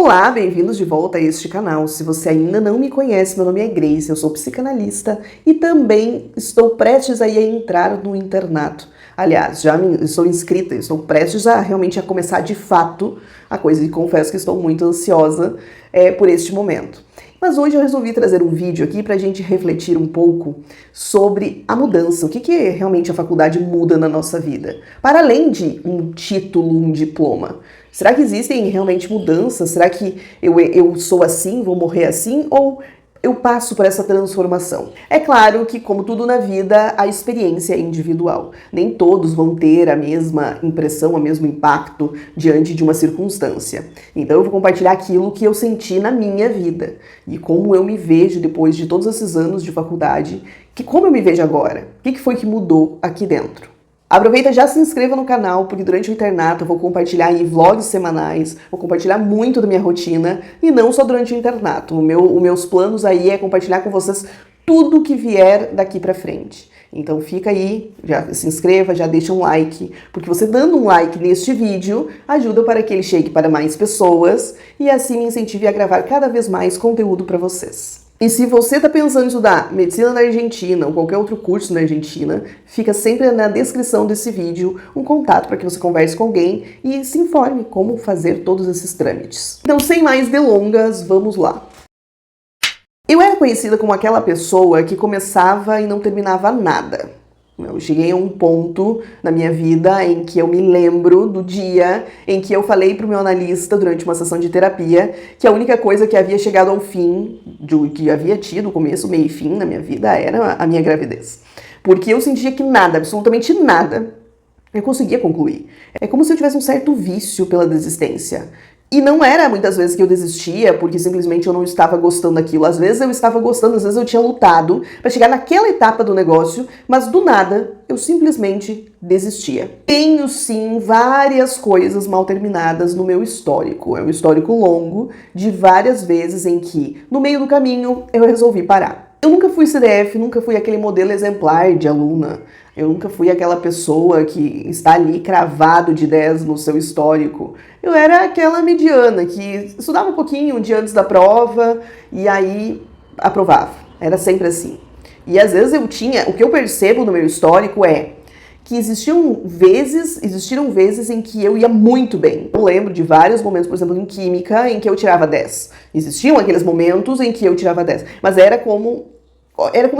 Olá, bem-vindos de volta a este canal. Se você ainda não me conhece, meu nome é Grace, eu sou psicanalista e também estou prestes a entrar no internato. Aliás, estou inscrita, estou prestes a realmente começar de fato a coisa e confesso que estou muito ansiosa por este momento. Mas hoje eu resolvi trazer um vídeo aqui para a gente refletir um pouco sobre a mudança, o que realmente a faculdade muda na nossa vida, para além de um título, um diploma. Será que existem realmente mudanças? Será que eu sou assim, vou morrer assim? Ou eu passo por essa transformação? É claro que, como tudo na vida, a experiência é individual. Nem todos vão ter a mesma impressão, o mesmo impacto diante de uma circunstância. Então eu vou compartilhar aquilo que eu senti na minha vida e como eu me vejo depois de todos esses anos de faculdade, como eu me vejo agora, o que foi que mudou aqui dentro. Aproveita, já se inscreva no canal, porque durante o internato eu vou compartilhar aí vlogs semanais, vou compartilhar muito da minha rotina, e não só durante o internato. Os meus planos aí é compartilhar com vocês tudo que vier daqui pra frente. Então fica aí, já se inscreva, já deixa um like, porque você dando um like neste vídeo ajuda para que ele chegue para mais pessoas e assim me incentive a gravar cada vez mais conteúdo para vocês. E se você está pensando em estudar medicina na Argentina ou qualquer outro curso na Argentina, fica sempre na descrição desse vídeo um contato para que você converse com alguém e se informe como fazer todos esses trâmites. Então, sem mais delongas, vamos lá. Eu era conhecida como aquela pessoa que começava e não terminava nada. Eu cheguei a um ponto na minha vida em que eu me lembro do dia em que eu falei para o meu analista durante uma sessão de terapia que a única coisa que havia chegado ao fim, que havia tido começo, meio e fim na minha vida, era a minha gravidez. Porque eu sentia que nada, absolutamente nada, eu conseguia concluir. É como se eu tivesse um certo vício pela desistência. E não era muitas vezes que eu desistia porque simplesmente eu não estava gostando daquilo. Às vezes eu estava gostando, às vezes eu tinha lutado para chegar naquela etapa do negócio, mas do nada eu simplesmente desistia. Tenho sim várias coisas mal terminadas no meu histórico. É um histórico longo de várias vezes em que, no meio do caminho, eu resolvi parar. Eu nunca fui CDF, nunca fui aquele modelo exemplar de aluna. Eu nunca fui aquela pessoa que está ali cravado de 10 no seu histórico. Eu era aquela mediana que estudava um pouquinho um dia antes da prova e aí aprovava. Era sempre assim. E às vezes o que eu percebo no meu histórico é que existiram vezes em que eu ia muito bem. Eu lembro de vários momentos, por exemplo, em química, em que eu tirava 10. Existiam aqueles momentos em que eu tirava 10, mas era como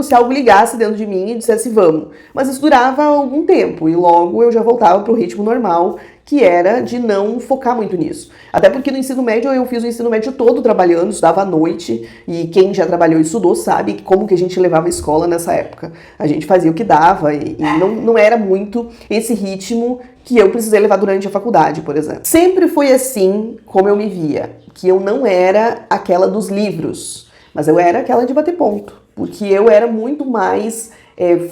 se algo ligasse dentro de mim e dissesse vamos. Mas isso durava algum tempo e logo eu já voltava para o ritmo normal, que era de não focar muito nisso. Até porque no ensino médio eu fiz o ensino médio todo trabalhando, estudava à noite, e quem já trabalhou e estudou sabe como que a gente levava a escola nessa época. A gente fazia o que dava e não era muito esse ritmo que eu precisei levar durante a faculdade, por exemplo. Sempre foi assim como eu me via, que eu não era aquela dos livros, mas eu era aquela de bater ponto. Porque eu era muito mais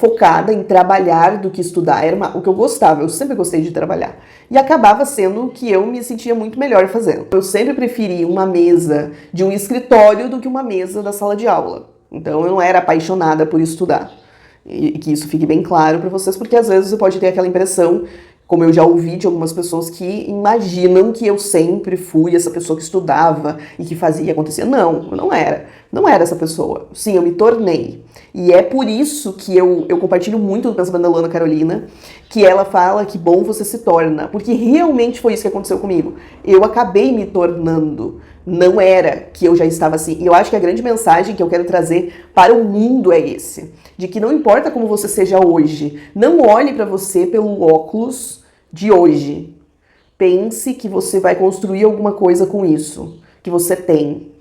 focada em trabalhar do que estudar. Era o que eu gostava, eu sempre gostei de trabalhar. E acabava sendo o que eu me sentia muito melhor fazendo. Eu sempre preferi uma mesa de um escritório do que uma mesa da sala de aula. Então eu não era apaixonada por estudar. E que isso fique bem claro para vocês, porque às vezes você pode ter aquela impressão, como eu já ouvi de algumas pessoas que imaginam que eu sempre fui essa pessoa que estudava e que fazia e acontecia. Não, eu não era. Não era essa pessoa. Sim, eu me tornei. E é por isso que eu compartilho muito do pensamento da Luana Carolina, que ela fala que bom você se torna. Porque realmente foi isso que aconteceu comigo. Eu acabei me tornando. Não era que eu já estava assim. E eu acho que a grande mensagem que eu quero trazer para o mundo é esse. De que não importa como você seja hoje, não olhe para você pelo óculos de hoje. Pense que você vai construir alguma coisa com isso, que você tem.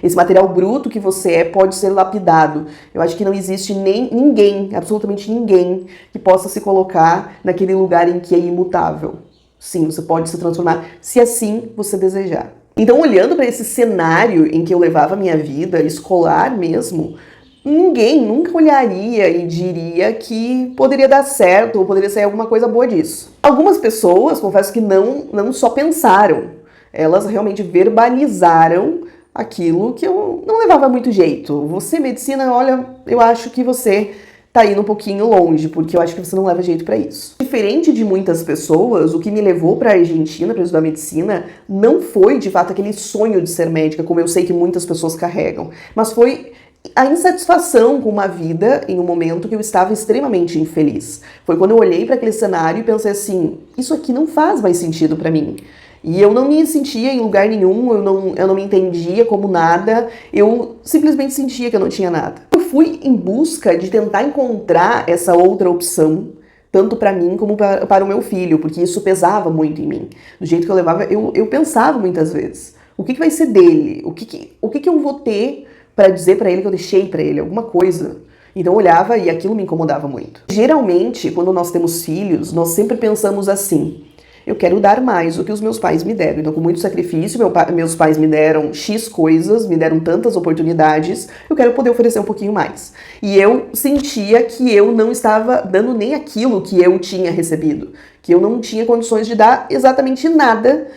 Esse material bruto que você é pode ser lapidado. Eu acho que não existe ninguém, absolutamente ninguém, que possa se colocar naquele lugar em que é imutável. Sim, você pode se transformar, se assim você desejar. Então, olhando para esse cenário em que eu levava a minha vida, escolar mesmo, ninguém nunca olharia e diria que poderia dar certo ou poderia sair alguma coisa boa disso. Algumas pessoas, confesso que não só pensaram, elas realmente verbalizaram aquilo que eu não levava muito jeito. Você, medicina, olha, eu acho que você tá indo um pouquinho longe, porque eu acho que você não leva jeito pra isso. Diferente de muitas pessoas, o que me levou pra Argentina pra estudar medicina não foi, de fato, aquele sonho de ser médica, como eu sei que muitas pessoas carregam, mas foi a insatisfação com uma vida em um momento que eu estava extremamente infeliz. Foi quando eu olhei para aquele cenário e pensei assim, isso aqui não faz mais sentido para mim. E eu não me sentia em lugar nenhum, eu não me entendia como nada, eu simplesmente sentia que eu não tinha nada. Eu fui em busca de tentar encontrar essa outra opção, tanto para mim como para o meu filho, porque isso pesava muito em mim. Do jeito que eu levava, eu pensava muitas vezes, o que vai ser dele? O que eu vou ter para dizer para ele que eu deixei para ele alguma coisa? Então eu olhava e aquilo me incomodava muito. Geralmente, quando nós temos filhos, nós sempre pensamos assim, eu quero dar mais do que os meus pais me deram. Então, com muito sacrifício, meus pais me deram X coisas, me deram tantas oportunidades, eu quero poder oferecer um pouquinho mais. E eu sentia que eu não estava dando nem aquilo que eu tinha recebido, que eu não tinha condições de dar exatamente nada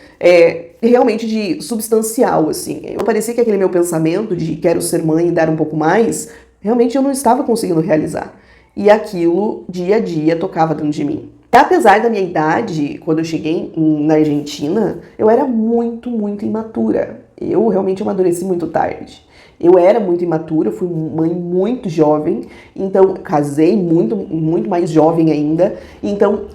realmente de substancial, assim. Eu parecia que aquele meu pensamento de quero ser mãe e dar um pouco mais, realmente eu não estava conseguindo realizar. E aquilo, dia a dia, tocava dentro de mim. Apesar da minha idade, quando eu cheguei na Argentina, eu era muito, muito imatura. Eu realmente amadureci muito tarde. Eu era muito imatura, fui mãe muito jovem, então casei muito, muito mais jovem ainda. Então,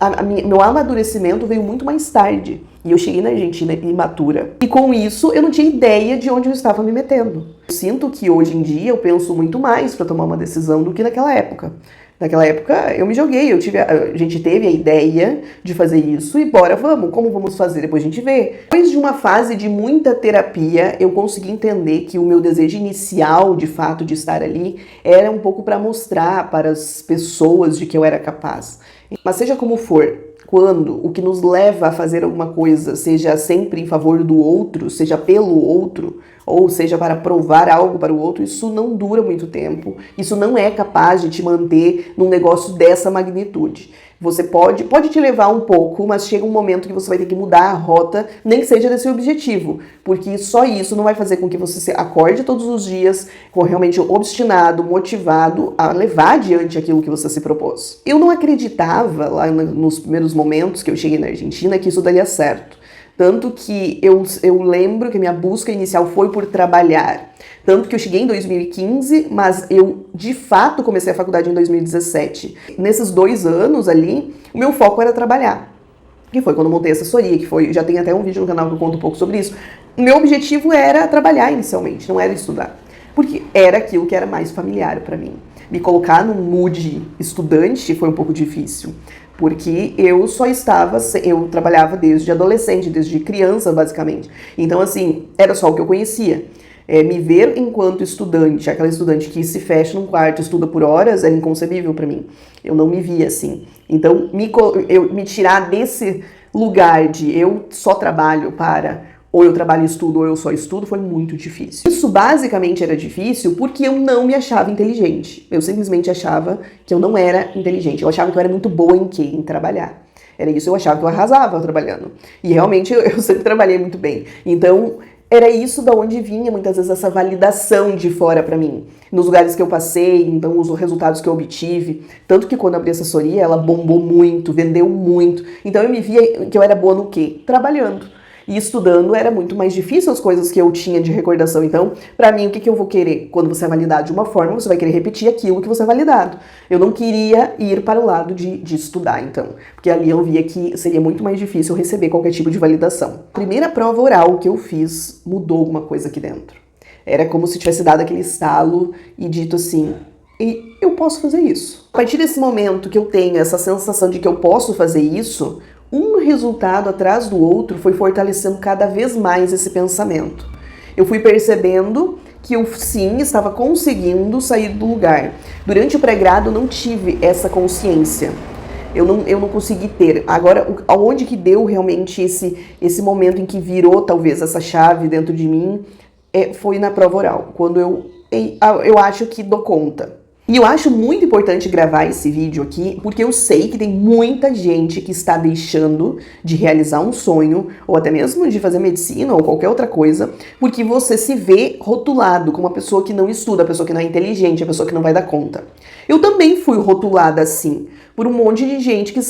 meu amadurecimento veio muito mais tarde. E eu cheguei na Argentina imatura. E com isso, eu não tinha ideia de onde eu estava me metendo. Eu sinto que hoje em dia eu penso muito mais para tomar uma decisão do que naquela época. Naquela época eu me joguei, a gente teve a ideia de fazer isso e bora, vamos, como vamos fazer? Depois a gente vê. Depois de uma fase de muita terapia, eu consegui entender que o meu desejo inicial, de fato, de estar ali, era um pouco para mostrar para as pessoas de que eu era capaz. Mas seja como for, quando o que nos leva a fazer alguma coisa seja sempre em favor do outro, seja pelo outro, ou seja para provar algo para o outro, isso não dura muito tempo. Isso não é capaz de te manter num negócio dessa magnitude. Você pode te levar um pouco, mas chega um momento que você vai ter que mudar a rota, nem que seja desse objetivo, porque só isso não vai fazer com que você se acorde todos os dias realmente obstinado, motivado a levar adiante aquilo que você se propôs. Eu não acreditava lá nos primeiros momentos que eu cheguei na Argentina que isso daria certo. Tanto que eu lembro que a minha busca inicial foi por trabalhar. Tanto que eu cheguei em 2015, mas eu, de fato, comecei a faculdade em 2017. Nesses 2 anos ali, o meu foco era trabalhar. Que foi quando eu montei a assessoria, já tem até um vídeo no canal que eu conto um pouco sobre isso. O meu objetivo era trabalhar inicialmente, não era estudar. Porque era aquilo que era mais familiar para mim. Me colocar num mood estudante foi um pouco difícil. Porque eu trabalhava desde adolescente, desde criança, basicamente. Então, assim, era só o que eu conhecia. Me ver enquanto estudante, aquela estudante que se fecha num quarto e estuda por horas, era inconcebível para mim. Eu não me via assim. Então, me tirar desse lugar de eu só trabalho para ou eu trabalho e estudo ou eu só estudo foi muito difícil. Isso basicamente era difícil porque eu não me achava inteligente. Eu simplesmente achava que eu não era inteligente. Eu achava que eu era muito boa em quê? Em trabalhar. Era isso, eu achava que eu arrasava trabalhando. E realmente eu sempre trabalhei muito bem. Então, era isso da onde vinha muitas vezes essa validação de fora pra mim. Nos lugares que eu passei, então os resultados que eu obtive. Tanto que quando eu abri a assessoria, ela bombou muito, vendeu muito. Então eu me via que eu era boa no quê? Trabalhando. E estudando era muito mais difícil as coisas que eu tinha de recordação. Então, pra mim, o que eu vou querer? Quando você é validado de uma forma, você vai querer repetir aquilo que você é validado. Eu não queria ir para o lado de estudar, então. Porque ali eu via que seria muito mais difícil receber qualquer tipo de validação. A primeira prova oral que eu fiz mudou alguma coisa aqui dentro. Era como se tivesse dado aquele estalo e dito assim, e eu posso fazer isso. A partir desse momento que eu tenho essa sensação de que eu posso fazer isso, um resultado atrás do outro foi fortalecendo cada vez mais esse pensamento. Eu fui percebendo que eu sim estava conseguindo sair do lugar. Durante o pré-grado eu não tive essa consciência. Eu não consegui ter. Agora, aonde que deu realmente esse momento em que virou talvez essa chave dentro de mim, foi na prova oral. Quando eu acho que dou conta. E eu acho muito importante gravar esse vídeo aqui, porque eu sei que tem muita gente que está deixando de realizar um sonho, ou até mesmo de fazer medicina ou qualquer outra coisa, porque você se vê rotulado como uma pessoa que não estuda, a pessoa que não é inteligente, a pessoa que não vai dar conta. Eu também fui rotulada assim, por um monte de gente que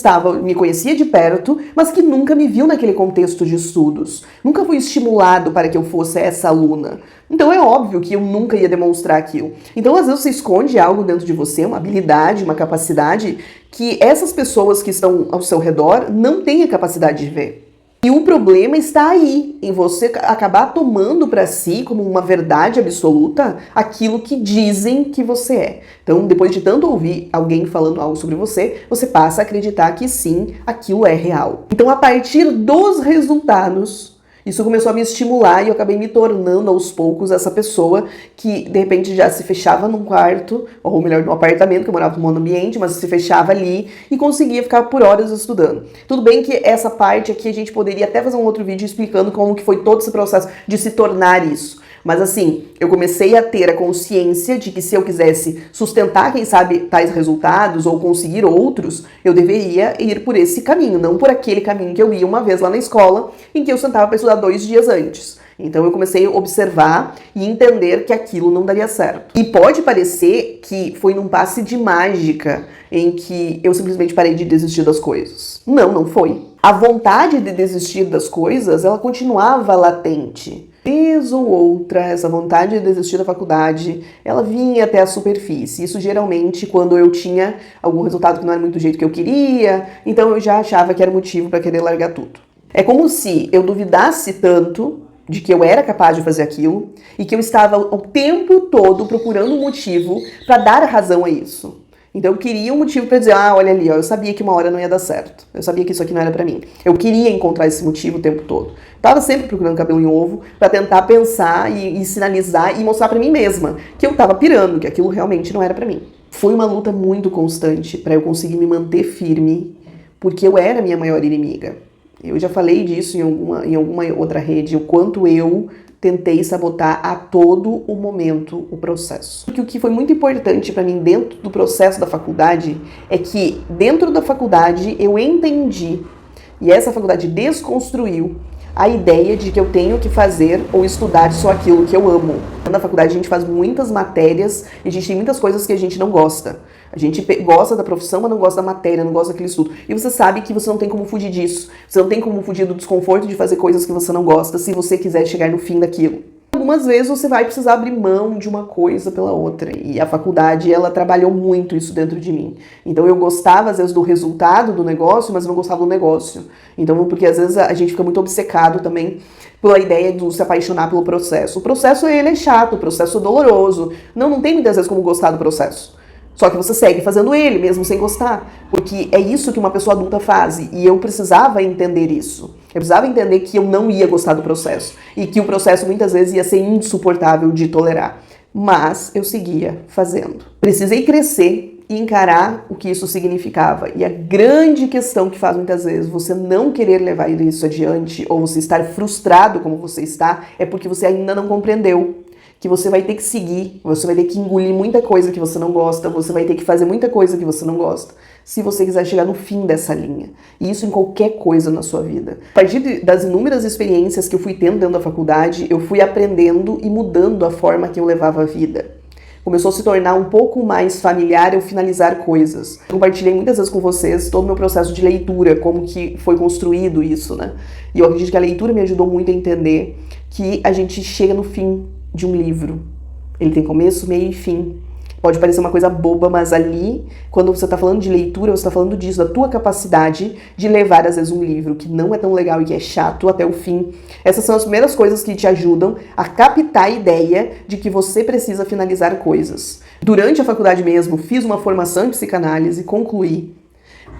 me conhecia de perto, mas que nunca me viu naquele contexto de estudos. Nunca fui estimulado para que eu fosse essa aluna. Então é óbvio que eu nunca ia demonstrar aquilo. Então às vezes você esconde algo dentro de você, uma habilidade, uma capacidade, que essas pessoas que estão ao seu redor não têm a capacidade de ver. E o problema está aí, em você acabar tomando para si como uma verdade absoluta aquilo que dizem que você é. Então, depois de tanto ouvir alguém falando algo sobre você, você passa a acreditar que sim, aquilo é real. Então, a partir dos resultados, isso começou a me estimular e eu acabei me tornando aos poucos essa pessoa que de repente já se fechava num quarto, ou melhor, num apartamento, que eu morava num monoambiente, mas se fechava ali e conseguia ficar por horas estudando. Tudo bem que essa parte aqui a gente poderia até fazer um outro vídeo explicando como que foi todo esse processo de se tornar isso. Mas assim, eu comecei a ter a consciência de que se eu quisesse sustentar, quem sabe, tais resultados ou conseguir outros, eu deveria ir por esse caminho, não por aquele caminho que eu ia uma vez lá na escola, em que eu sentava para estudar 2 dias antes. Então eu comecei a observar e entender que aquilo não daria certo. E pode parecer que foi num passe de mágica em que eu simplesmente parei de desistir das coisas. Não, não foi. A vontade de desistir das coisas, ela continuava latente. Vez ou outra, essa vontade de desistir da faculdade, ela vinha até a superfície. Isso geralmente quando eu tinha algum resultado que não era muito do jeito que eu queria, então eu já achava que era motivo para querer largar tudo. É como se eu duvidasse tanto de que eu era capaz de fazer aquilo e que eu estava o tempo todo procurando um motivo para dar razão a isso. Então eu queria um motivo para dizer, olha ali, eu sabia que uma hora não ia dar certo. Eu sabia que isso aqui não era para mim. Eu queria encontrar esse motivo o tempo todo. Tava sempre procurando cabelo em ovo para tentar pensar e sinalizar e mostrar para mim mesma que eu tava pirando, que aquilo realmente não era para mim. Foi uma luta muito constante para eu conseguir me manter firme, porque eu era a minha maior inimiga. Eu já falei disso em alguma outra rede, o quanto eu tentei sabotar a todo o momento o processo. Porque o que foi muito importante para mim dentro do processo da faculdade é que dentro da faculdade eu entendi, e essa faculdade desconstruiu a ideia de que eu tenho que fazer ou estudar só aquilo que eu amo. Na faculdade a gente faz muitas matérias e a gente tem muitas coisas que a gente não gosta. A gente gosta da profissão, mas não gosta da matéria, não gosta daquele estudo. E você sabe que você não tem como fugir disso. Você não tem como fugir do desconforto de fazer coisas que você não gosta se você quiser chegar no fim daquilo. Algumas vezes você vai precisar abrir mão de uma coisa pela outra. E a faculdade, ela trabalhou muito isso dentro de mim. Então eu gostava, às vezes, do resultado do negócio, mas eu não gostava do negócio. Então, porque às vezes a gente fica muito obcecado também pela ideia de se apaixonar pelo processo. O processo, ele é chato, o processo é doloroso. Não tem muitas vezes como gostar do processo. Só que você segue fazendo ele, mesmo sem gostar. Porque é isso que uma pessoa adulta faz. E eu precisava entender isso. Eu precisava entender que eu não ia gostar do processo. E que o processo muitas vezes ia ser insuportável de tolerar. Mas eu seguia fazendo. Precisei crescer e encarar o que isso significava. E a grande questão que faz muitas vezes você não querer levar isso adiante, ou você estar frustrado como você está, é porque você ainda não compreendeu que você vai ter que seguir, você vai ter que engolir muita coisa que você não gosta, você vai ter que fazer muita coisa que você não gosta, se você quiser chegar no fim dessa linha. E isso em qualquer coisa na sua vida. A partir das inúmeras experiências que eu fui tendo dentro da faculdade, eu fui aprendendo e mudando a forma que eu levava a vida. Começou a se tornar um pouco mais familiar eu finalizar coisas. Compartilhei muitas vezes com vocês todo o meu processo de leitura, como que foi construído isso, né? E eu acredito que a leitura me ajudou muito a entender que a gente chega no fim de um livro. Ele tem começo, meio e fim. Pode parecer uma coisa boba, mas ali, quando você está falando de leitura, você está falando disso, da tua capacidade de levar, às vezes, um livro que não é tão legal e que é chato até o fim. Essas são as primeiras coisas que te ajudam a captar a ideia de que você precisa finalizar coisas. Durante a faculdade mesmo, fiz uma formação em psicanálise, concluí.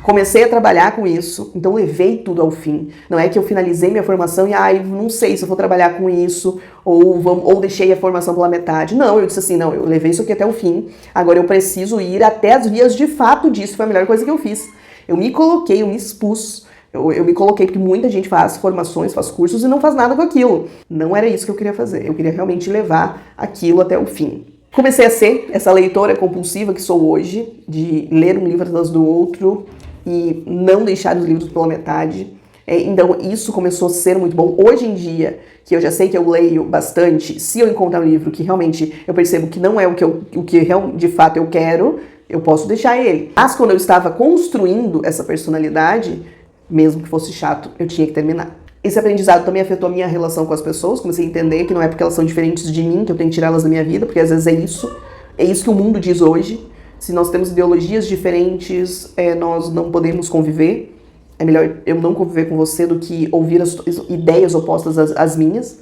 Comecei a trabalhar com isso, então levei tudo ao fim. Não é que eu finalizei minha formação e não sei se eu vou trabalhar com isso, ou deixei a formação pela metade. Não, eu disse assim, não, eu levei isso aqui até o fim, agora eu preciso ir até as vias de fato disso, foi a melhor coisa que eu fiz. Eu me coloquei, eu me expus, eu me coloquei porque muita gente faz formações, faz cursos e não faz nada com aquilo. Não era isso que eu queria fazer, eu queria realmente levar aquilo até o fim. Comecei a ser essa leitora compulsiva que sou hoje, de ler um livro atrás do outro e não deixar os livros pela metade. Então isso começou a ser muito bom. Hoje em dia, que eu já sei que eu leio bastante, se eu encontrar um livro que realmente eu percebo que não é o que de fato eu quero, eu posso deixar ele. Mas quando eu estava construindo essa personalidade, mesmo que fosse chato, eu tinha que terminar. Esse aprendizado também afetou a minha relação com as pessoas. Comecei a entender que não é porque elas são diferentes de mim que eu tenho que tirá-las da minha vida, porque às vezes é isso que o mundo diz hoje. Se nós temos ideologias diferentes, nós não podemos conviver. É melhor eu não conviver com você do que ouvir as ideias opostas às minhas.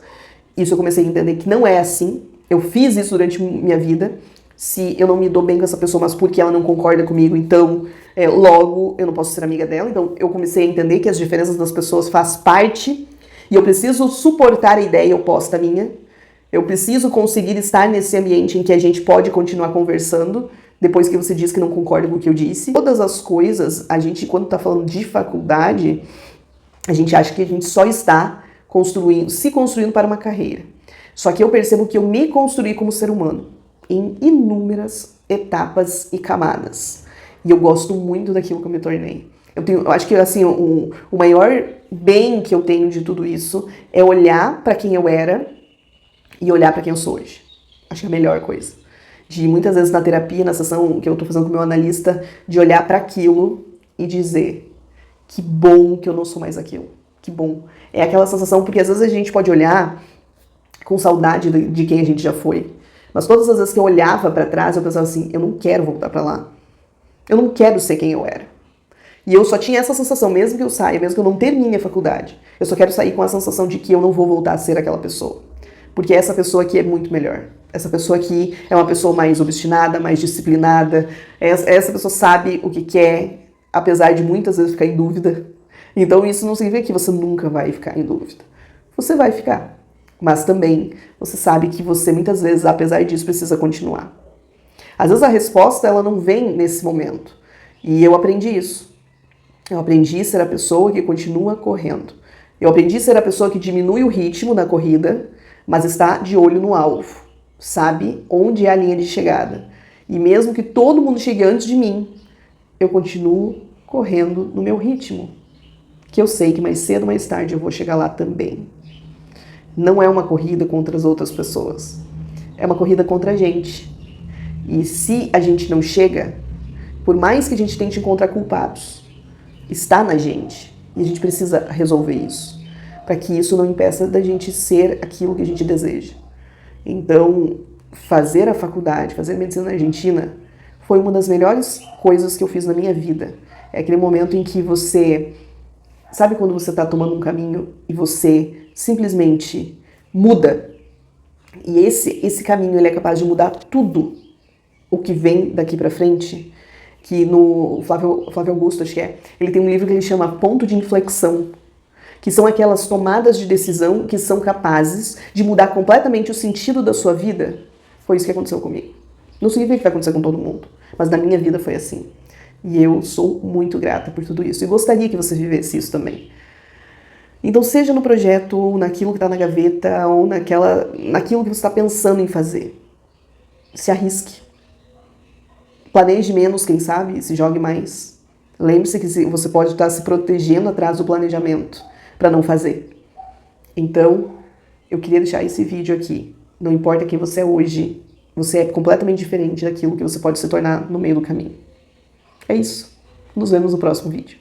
Isso eu comecei a entender que não é assim. Eu fiz isso durante minha vida. Se eu não me dou bem com essa pessoa, mas porque ela não concorda comigo, então logo eu não posso ser amiga dela. Então eu comecei a entender que as diferenças das pessoas faz parte e eu preciso suportar a ideia oposta minha. Eu preciso conseguir estar nesse ambiente em que a gente pode continuar conversando depois que você diz que não concorda com o que eu disse. Todas as coisas, a gente, quando tá falando de faculdade, a gente acha que a gente só está se construindo para uma carreira. Só que eu percebo que eu me construí como ser humano em inúmeras etapas e camadas. E eu gosto muito daquilo que eu me tornei. Eu acho que assim, o maior bem que eu tenho de tudo isso é olhar para quem eu era e olhar para quem eu sou hoje. Acho que é a melhor coisa. De muitas vezes na terapia, na sessão que eu tô fazendo com o meu analista, de olhar para aquilo e dizer que bom que eu não sou mais aquilo. Que bom. É aquela sensação, porque às vezes a gente pode olhar com saudade de quem a gente já foi. Mas todas as vezes que eu olhava para trás, eu pensava assim, eu não quero voltar para lá. Eu não quero ser quem eu era. E eu só tinha essa sensação, mesmo que eu saia, mesmo que eu não termine a faculdade. Eu só quero sair com a sensação de que eu não vou voltar a ser aquela pessoa. Porque essa pessoa aqui é muito melhor. Essa pessoa aqui é uma pessoa mais obstinada, mais disciplinada. Essa pessoa sabe o que quer, apesar de muitas vezes ficar em dúvida. Então isso não significa que você nunca vai ficar em dúvida. Você vai ficar. Mas também você sabe que você muitas vezes, apesar disso, precisa continuar. Às vezes a resposta ela não vem nesse momento. E eu aprendi isso. Eu aprendi a ser a pessoa que continua correndo. Eu aprendi a ser a pessoa que diminui o ritmo na corrida, mas está de olho no alvo. Sabe onde é a linha de chegada. E mesmo que todo mundo chegue antes de mim, eu continuo correndo no meu ritmo. Que eu sei que mais cedo ou mais tarde eu vou chegar lá também. Não é uma corrida contra as outras pessoas. É uma corrida contra a gente. E se a gente não chega, por mais que a gente tente encontrar culpados, está na gente. E a gente precisa resolver isso. Para que isso não impeça da gente ser aquilo que a gente deseja. Então, fazer a faculdade, fazer medicina na Argentina, foi uma das melhores coisas que eu fiz na minha vida. É aquele momento em que você... Sabe quando você está tomando um caminho e você simplesmente muda? E esse caminho ele é capaz de mudar tudo o que vem daqui pra frente. Que no Flávio Augusto, acho que ele tem um livro que ele chama Ponto de Inflexão. Que são aquelas tomadas de decisão que são capazes de mudar completamente o sentido da sua vida. Foi isso que aconteceu comigo. Não significa que vai acontecer com todo mundo, mas na minha vida foi assim. E eu sou muito grata por tudo isso. E gostaria que você vivesse isso também. Então, seja no projeto, ou naquilo que está na gaveta, ou naquilo que você está pensando em fazer. Se arrisque. Planeje menos, quem sabe, se jogue mais. Lembre-se que você pode estar se protegendo atrás do planejamento para não fazer. Então, eu queria deixar esse vídeo aqui. Não importa quem você é hoje, você é completamente diferente daquilo que você pode se tornar no meio do caminho. É isso. Nos vemos no próximo vídeo.